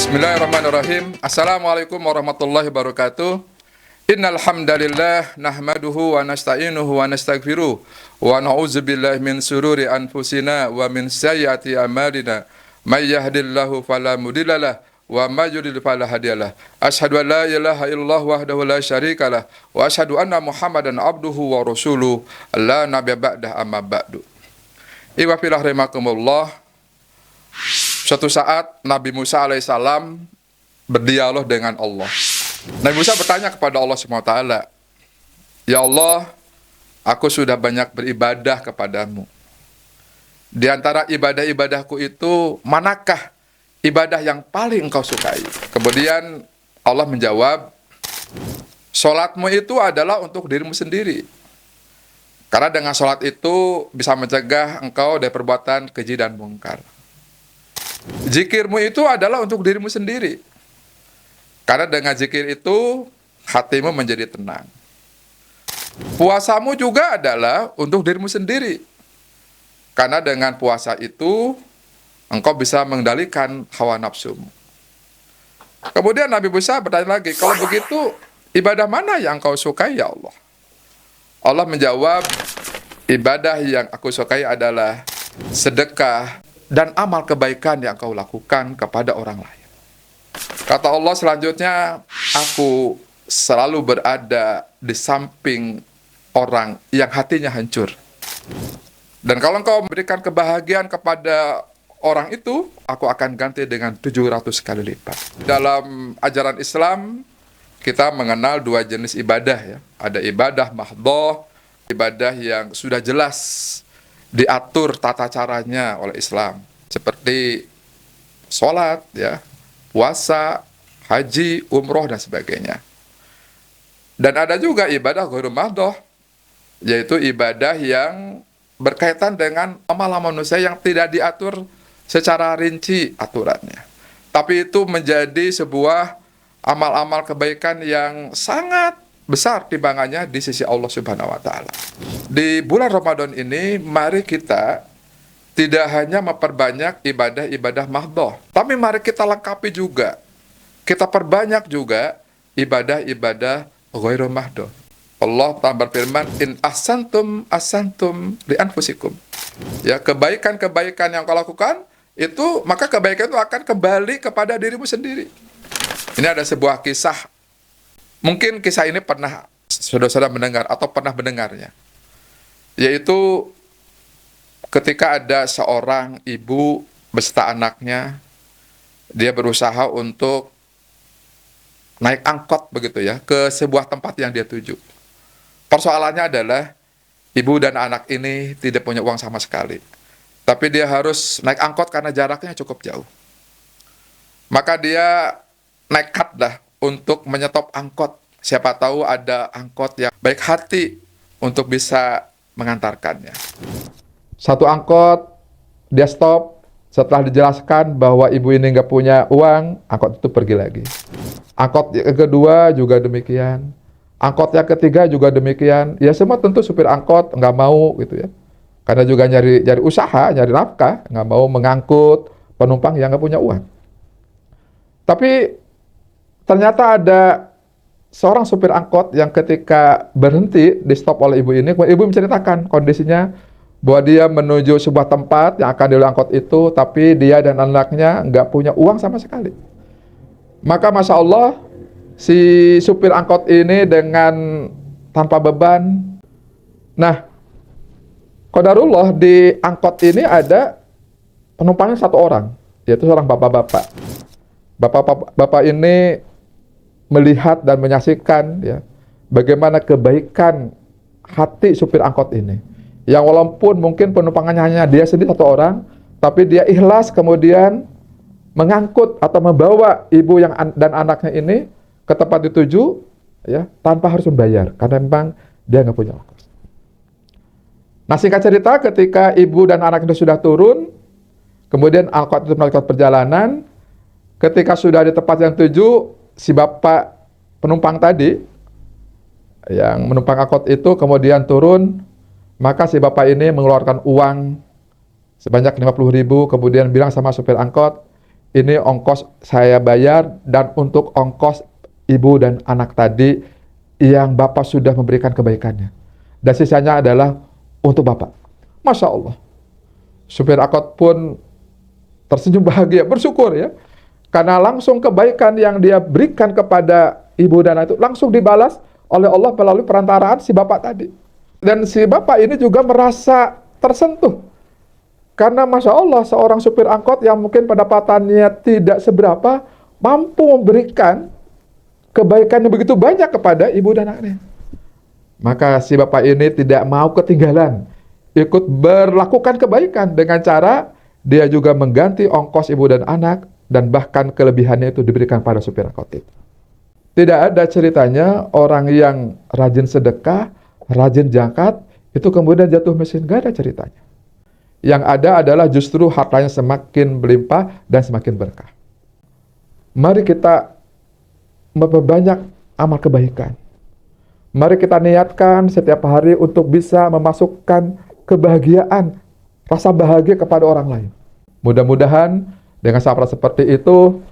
Bismillahirrahmanirrahim. Assalamualaikum warahmatullahi wabarakatuh. Innal hamdalillah nahmaduhu wa nasta'inuhu wa nastaghfiruh wa na'udzubillahi min sururi anfusina wa min sayyiati a'malina. May yahdihillahu fala mudhillalah wa may yudhlil fala hadiyalah. Asyhadu an la ilaha illallah wahdahu la syarikalah wa asyhadu anna Muhammadan abduhu wa rasuluh. La nabiyya ba'dah amma ba'du. Iwa fillah rahimakumullah. Suatu saat Nabi Musa alaihissalam berdialog dengan Allah. Nabi Musa bertanya kepada Allah SWT, "Ya Allah, aku sudah banyak beribadah kepadamu. Di antara ibadah-ibadahku itu, manakah ibadah yang paling engkau sukai?" Kemudian Allah menjawab, "Sholatmu itu adalah untuk dirimu sendiri. Karena dengan sholat itu bisa mencegah engkau dari perbuatan keji dan mungkar. Zikirmu itu adalah untuk dirimu sendiri. Karena dengan zikir itu hatimu menjadi tenang. Puasamu juga adalah untuk dirimu sendiri. Karena dengan puasa itu engkau bisa mengendalikan hawa nafsumu." Kemudian Nabi Musa bertanya lagi, "Kalau begitu ibadah mana yang engkau sukai ya Allah?" Allah menjawab, "Ibadah yang aku sukai adalah sedekah dan amal kebaikan yang kau lakukan kepada orang lain." Kata Allah selanjutnya, "Aku selalu berada di samping orang yang hatinya hancur. Dan kalau engkau memberikan kebahagiaan kepada orang itu, aku akan ganti dengan 700 kali lipat." Dalam ajaran Islam, kita mengenal dua jenis ibadah ya. Ada ibadah mahdhah, ibadah yang sudah jelas diatur tata caranya oleh Islam, seperti sholat, ya, puasa, haji, umroh, dan sebagainya. Dan ada juga ibadah ghairu mahdhah, yaitu ibadah yang berkaitan dengan amal manusia yang tidak diatur secara rinci aturannya. Tapi itu menjadi sebuah amal-amal kebaikan yang sangat besar timbangannya di sisi Allah Subhanahu wa Ta'ala. Di bulan Ramadan ini, mari kita tidak hanya memperbanyak ibadah-ibadah mahdhah, tapi mari kita lengkapi juga. Kita perbanyak juga ibadah-ibadah ghairu mahdhah. Allah Ta'ala berfirman, "In ahsantum ahsantum li anfusikum." Ya, kebaikan-kebaikan yang kau lakukan itu, maka kebaikan itu akan kembali kepada dirimu sendiri. Ini ada sebuah kisah. Mungkin kisah ini pernah saudara-saudara mendengar atau pernah mendengarnya. Yaitu ketika ada seorang ibu beserta anaknya, dia berusaha untuk naik angkot begitu ya, ke sebuah tempat yang dia tuju. Persoalannya adalah ibu dan anak ini tidak punya uang sama sekali. Tapi dia harus naik angkot karena jaraknya cukup jauh. Maka dia nekatlah untuk menyetop angkot. Siapa tahu ada angkot yang baik hati untuk bisa mengantarkannya. Satu angkot, dia stop. Setelah dijelaskan bahwa ibu ini nggak punya uang, angkot itu pergi lagi. Angkot yang kedua juga demikian. Angkot yang ketiga juga demikian. Ya semua tentu supir angkot nggak mau gitu ya. Karena juga nyari usaha, nyari nafkah, nggak mau mengangkut penumpang yang nggak punya uang. Tapi ternyata ada seorang supir angkot yang ketika berhenti di stop oleh ibu ini, ibu menceritakan kondisinya bahwa dia menuju sebuah tempat yang akan dilalui angkot itu, tapi dia dan anaknya nggak punya uang sama sekali. Maka Masya Allah, si supir angkot ini dengan tanpa beban. Nah, qadarullah di angkot ini ada penumpangnya satu orang, yaitu seorang bapak-bapak. Bapak-bapak ini melihat dan menyaksikan ya, bagaimana kebaikan hati supir angkot ini. Yang walaupun mungkin penumpangannya hanya dia sendiri satu orang, tapi dia ikhlas kemudian mengangkut atau membawa ibu dan anaknya ini ke tempat dituju ya, tanpa harus membayar, karena memang dia nggak punya ongkos. Nah, singkat cerita, ketika ibu dan anak itu sudah turun, kemudian angkot itu melakukan perjalanan. Ketika sudah di tempat yang tuju, si bapak penumpang tadi yang menumpang angkot itu kemudian turun, maka si bapak ini mengeluarkan uang sebanyak 50.000, kemudian bilang sama supir angkot, ini ongkos saya bayar, dan untuk ongkos ibu dan anak tadi yang Bapak sudah memberikan kebaikannya. Dan sisanya adalah untuk Bapak. Masya Allah. Supir angkot pun tersenyum bahagia, bersyukur ya. Karena langsung kebaikan yang dia berikan kepada ibu dan anak itu langsung dibalas oleh Allah melalui perantaraan si Bapak tadi. Dan si Bapak ini juga merasa tersentuh. Karena Masya Allah, seorang supir angkot yang mungkin pendapatannya tidak seberapa, mampu memberikan kebaikan yang begitu banyak kepada ibu dan anaknya. Maka si Bapak ini tidak mau ketinggalan, ikut berlakukan kebaikan dengan cara dia juga mengganti ongkos ibu dan anak, dan bahkan kelebihannya itu diberikan pada supir angkot itu. Tidak ada ceritanya orang yang rajin sedekah, rajin zakat, itu kemudian jatuh miskin. Gak ada ceritanya. Yang ada adalah justru hartanya semakin berlimpah dan semakin berkah. Mari kita memperbanyak amal kebaikan. Mari kita niatkan setiap hari untuk bisa memasukkan kebahagiaan, rasa bahagia kepada orang lain. Mudah-mudahan dengan cara seperti itu,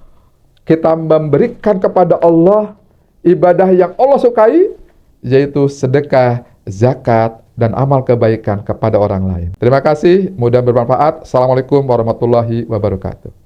kita memberikan kepada Allah ibadah yang Allah sukai, yaitu sedekah, zakat, dan amal kebaikan kepada orang lain. Terima kasih, mudah bermanfaat. Assalamualaikum warahmatullahi wabarakatuh.